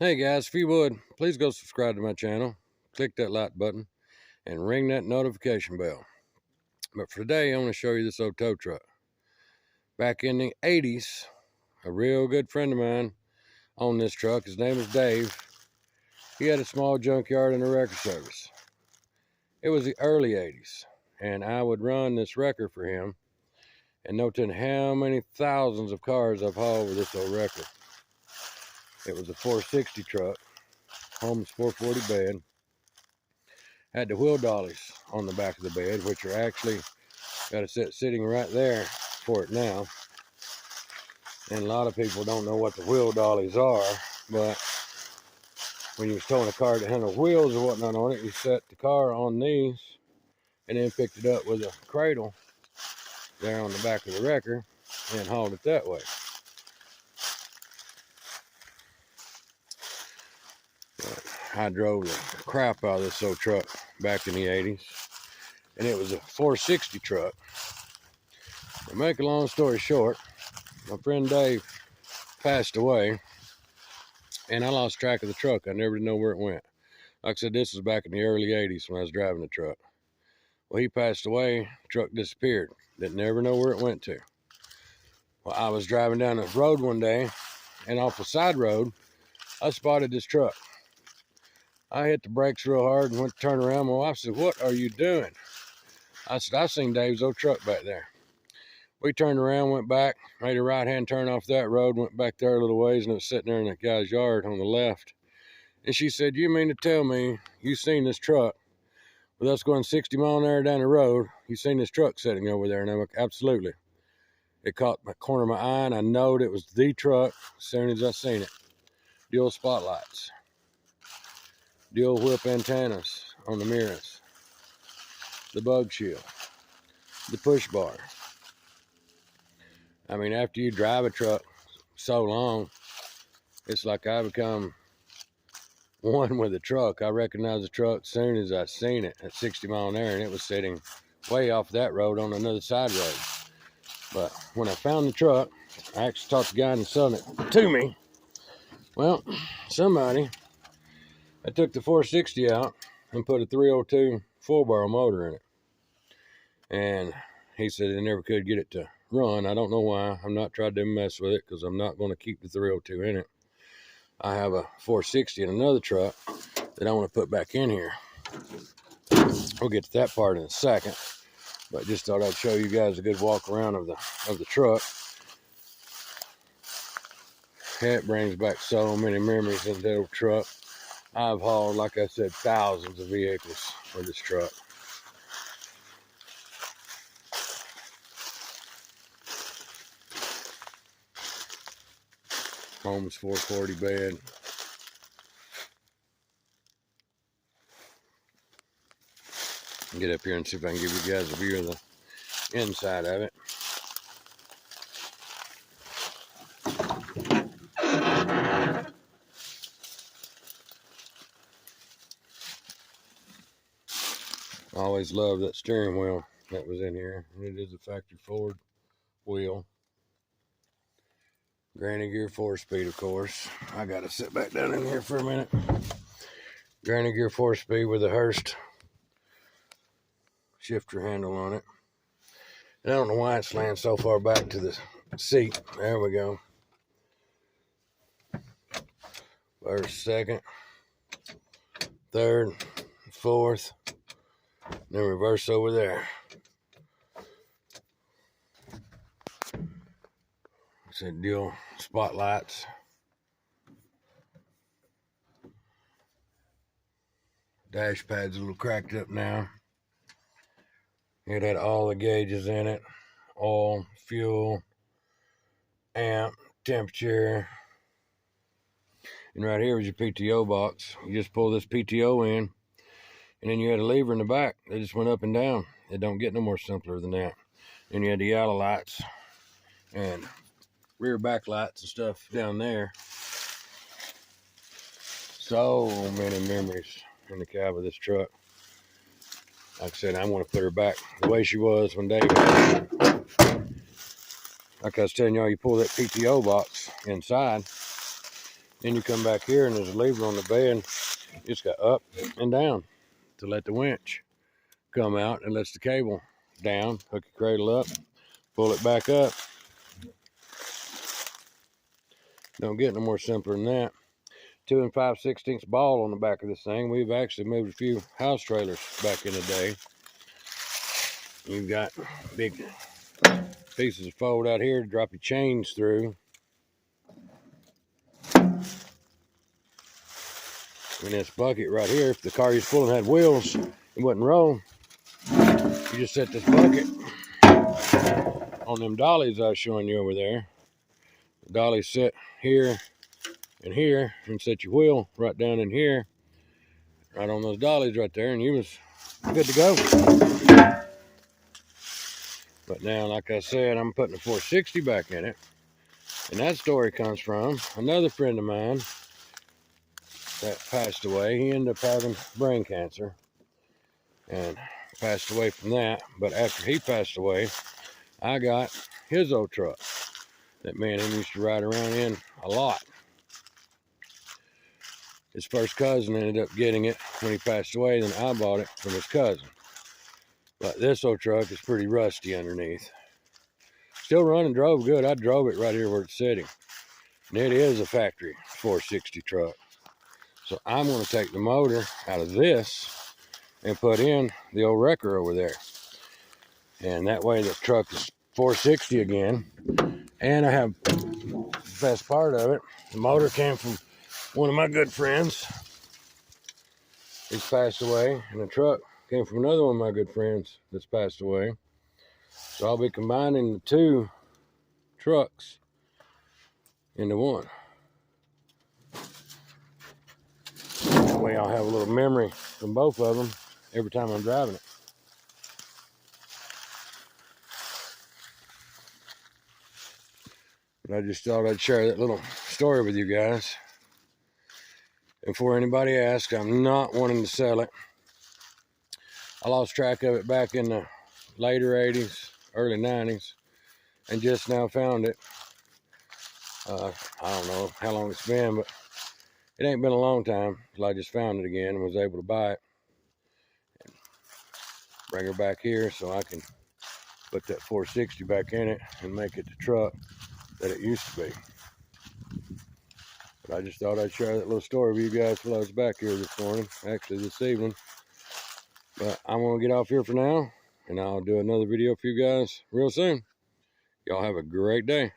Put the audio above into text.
Hey guys, if you would, please go subscribe to my channel, click that like button, and ring that notification bell. But for today, I want to show you this old tow truck. Back in the 80s, a real good friend of mine owned this truck. His name was Dave. He had a small junkyard and a wrecker service. It was the early 80s, and I would run this wrecker for him, and no telling how many thousands of cars I've hauled with this old wrecker. It was a 460 truck, Holmes 440 bed. Had the wheel dollies on the back of the bed, which are actually got a set sitting right there for it now. And a lot of people don't know what the wheel dollies are, but when you was towing a car that had no wheels or whatnot on it, you set the car on these and then picked it up with a cradle there on the back of the wrecker and hauled it that way. I drove the crap out of this old truck back in the 80s, and it was a 460 truck. To make a long story short, my friend Dave passed away, and I lost track of the truck. I never know where it went. Like I said, this was back in the early 80s when I was driving the truck. Well, he passed away, the truck disappeared. Didn't never know where it went to. Well, I was driving down the road one day, and off the side road, I spotted this truck. I hit the brakes real hard and went to turn around. My wife said, "What are you doing?" I said, "I seen Dave's old truck back there." We turned around, went back, made a right-hand turn off that road, went back there a little ways, and it was sitting there in the guy's yard on the left. And she said, "You mean to tell me you seen this truck with us going 60 mile an hour down the road? You seen this truck sitting over there?" And I'm like, "Absolutely." It caught my corner of my eye, and I knowed it was the truck as soon as I seen it. Dual spotlights, dual whip antennas on the mirrors, the bug shield, the push bar. I mean, after you drive a truck so long, it's like I become one with the truck. I recognized the truck as soon as I seen it at 60 mile an hour, and it was sitting way off that road on another side road. But when I found the truck, I actually talked the guy into selling it to me. Well, somebody, I took the 460 out and put a 302 4-barrel motor in it. And he said they never could get it to run. I don't know why. I'm not trying to mess with it because I'm not going to keep the 302 in it. I have a 460 in another truck that I want to put back in here. We'll get to that part in a second, but just thought I'd show you guys a good walk around of the truck. It brings back so many memories in the old truck. I've hauled, like I said, thousands of vehicles with this truck. Holmes 440 bed. Get up here and see if I can give you guys a view of the inside of it. I always loved that steering wheel that was in here. It is a factory Ford wheel. Granny gear 4-speed, of course. I gotta sit back down in here for a minute. Granny gear 4-speed with a Hurst shifter handle on it. And I don't know why it's laying so far back to the seat. There we go. First, second, third, fourth, then reverse over there. It's a dual spotlights. Dash pad's a little cracked up now. It had all the gauges in it. Oil, fuel, amp, temperature. And right here was your PTO box. You just pull this PTO in, and then you had a lever in the back. They just went up and down. It don't get no more simpler than that. And you had the yellow lights and rear back lights and stuff down there. So many memories in the cab of this truck. Like I said, I want to put her back the way she was when Dave had her. Like I was telling y'all, you pull that PTO box inside, Then you come back here and there's a lever on the bed. It's got up and down to let the winch come out and lets the cable down, hook your cradle up, pull it back up. Don't get no more simpler than that. 2 5/16 ball on the back of this thing. We've actually moved a few house trailers back in the day. You've got big pieces of fold out here to drop your chains through. And this bucket right here, if the car you're pulling had wheels, it wouldn't roll. You just set this bucket on them dollies I was showing you over there. The dollies sit here and here, and set your wheel right down in here, right on those dollies right there, and you was good to go. But now, like I said, I'm putting a 460 back in it. And that story comes from another friend of mine that passed away. He ended up having brain cancer and passed away from that. But after he passed away, I got his old truck that me and him used to ride around in a lot. His first cousin ended up getting it when he passed away. Then I bought it from his cousin. But this old truck is pretty rusty underneath. Still running, drove good. I drove it right here where it's sitting. And it is a factory 460 truck. So I'm going to take the motor out of this and put in the old wrecker over there. And that way the truck is 460 again. And I have the best part of it. The motor came from one of my good friends. He's passed away. And the truck came from another one of my good friends that's passed away. So I'll be combining the two trucks into one. That way I'll have a little memory from both of them every time I'm driving it. But I just thought I'd share that little story with you guys. And before anybody asks, I'm not wanting to sell it. I lost track of it back in the later 80s, early 90s, and just now found it. I don't know how long it's been, but it ain't been a long time till I just found it again and was able to buy it. And bring her back here so I can put that 460 back in it and make it the truck that it used to be. But I just thought I'd share that little story with you guys while I was back here this morning, actually this evening. But I'm going to get off here for now, and I'll do another video for you guys real soon. Y'all have a great day.